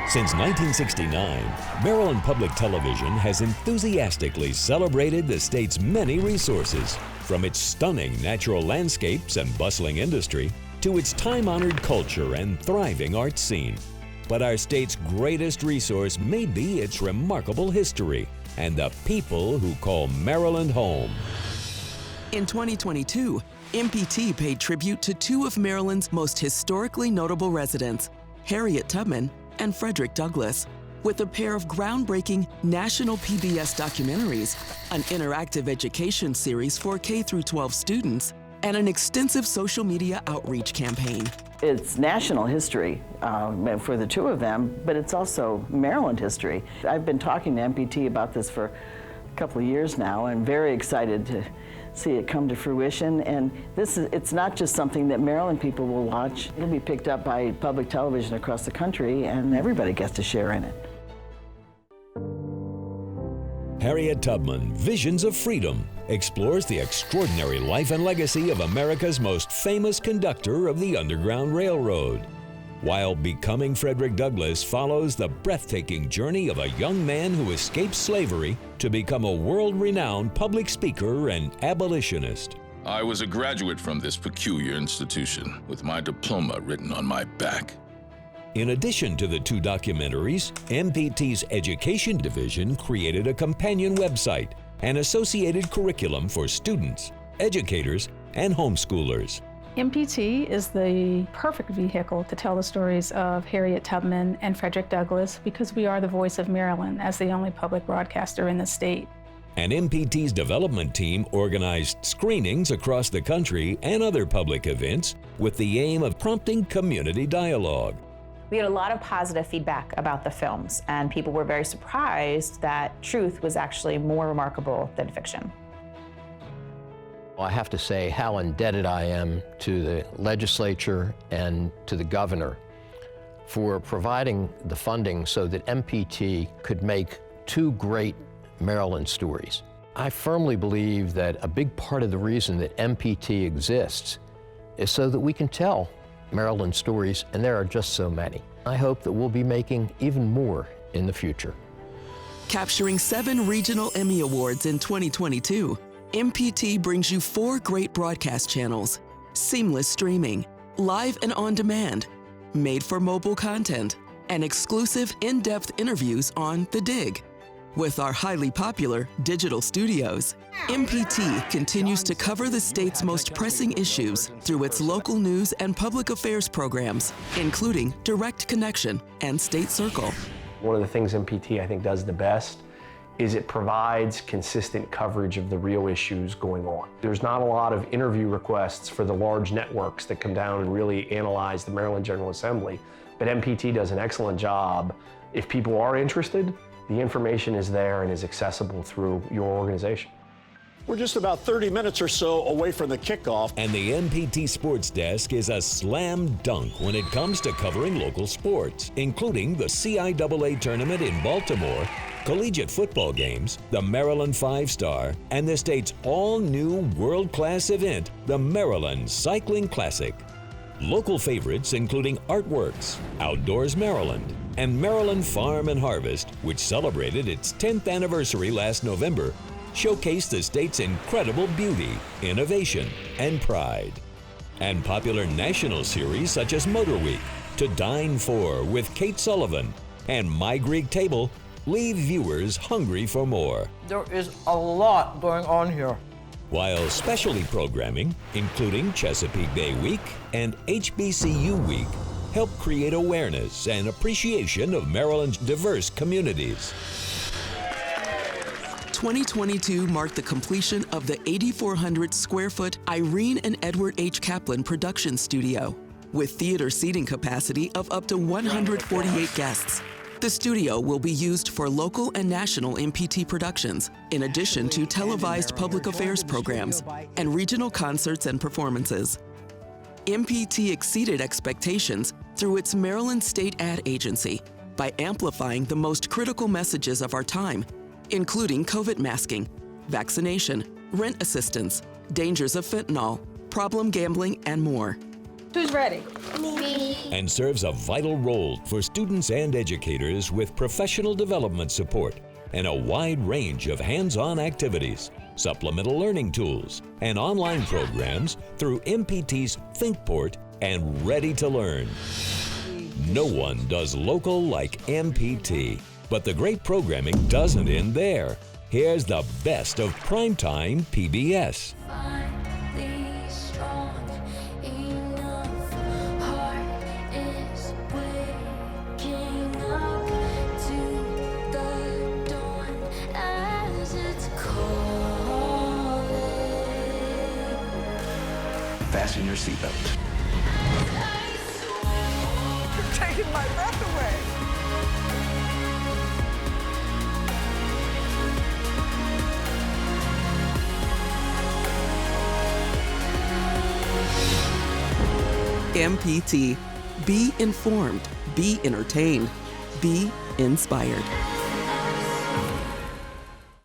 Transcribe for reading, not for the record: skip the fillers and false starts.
Since 1969, Maryland Public Television has enthusiastically celebrated the state's many resources, from its stunning natural landscapes and bustling industry to its time-honored culture and thriving art scene. But our state's greatest resource may be its remarkable history and the people who call Maryland home. In 2022, MPT paid tribute to two of Maryland's most historically notable residents, Harriet Tubman and Frederick Douglass, with a pair of groundbreaking national PBS documentaries, an interactive education series for K-12 students, and an extensive social media outreach campaign. It's national history for the two of them, but it's also Maryland history. I've been talking to MPT about this for a couple of years now, and very excited to see it come to fruition. And it's not just something that Maryland people will watch. It'll be picked up by public television across the country, and everybody gets to share in it. Harriet Tubman, Visions of Freedom, explores the extraordinary life and legacy of America's most famous conductor of the Underground Railroad, while Becoming Frederick Douglass follows the breathtaking journey of a young man who escaped slavery to become a world-renowned public speaker and abolitionist. I was a graduate from this peculiar institution with my diploma written on my back. In addition to the two documentaries, MPT's Education Division created a companion website and associated curriculum for students, educators, and homeschoolers. MPT is the perfect vehicle to tell the stories of Harriet Tubman and Frederick Douglass because we are the voice of Maryland as the only public broadcaster in the state. And MPT's development team organized screenings across the country and other public events with the aim of prompting community dialogue. We had a lot of positive feedback about the films, and people were very surprised that truth was actually more remarkable than fiction. I have to say how indebted I am to the legislature and to the governor for providing the funding so that MPT could make two great Maryland stories. I firmly believe that a big part of the reason that MPT exists is so that we can tell Maryland stories, and there are just so many. I hope that we'll be making even more in the future. Capturing 7 regional Emmy Awards in 2022, MPT brings you 4 great broadcast channels, seamless streaming, live and on demand, made for mobile content, and exclusive in-depth interviews on The Dig. With our highly popular digital studios, MPT continues to cover the state's most pressing issues through its local news and public affairs programs, including Direct Connection and State Circle. One of the things MPT I think does the best is it provides consistent coverage of the real issues going on. There's not a lot of interview requests for the large networks that come down and really analyze the Maryland General Assembly, but MPT does an excellent job. If people are interested, the information is there and is accessible through your organization. We're just about 30 minutes or so away from the kickoff. And the MPT Sports Desk is a slam dunk when it comes to covering local sports, including the CIAA tournament in Baltimore, collegiate football games, the Maryland 5-Star, and the state's all-new world-class event, the Maryland Cycling Classic. Local favorites including Artworks, Outdoors Maryland, and Maryland Farm and Harvest, which celebrated its 10th anniversary last November, showcase the state's incredible beauty, innovation, and pride. And popular national series such as Motor Week, To Dine For with Kate Sullivan, and My Greek Table leave viewers hungry for more. There is a lot going on here. While specialty programming, including Chesapeake Bay Week and HBCU Week, help create awareness and appreciation of Maryland's diverse communities. 2022 marked the completion of the 8,400 square foot Irene and Edward H. Kaplan production studio, with theater seating capacity of up to 148 guests. The studio will be used for local and national MPT productions, in addition to televised public affairs programs and regional concerts and performances. MPT exceeded expectations through its Maryland State Ad Agency by amplifying the most critical messages of our time, including COVID masking, vaccination, rent assistance, dangers of fentanyl, problem gambling, and more. Who's ready? and serves a vital role for students and educators with professional development support and a wide range of hands-on activities, supplemental learning tools, and online programs through MPT's ThinkPort and Ready to Learn. No one does local like MPT, but the great programming doesn't end there. Here's the best of primetime PBS. Fasten your seatbelt. You're taking my breath away. MPT. Be informed, be entertained, be inspired.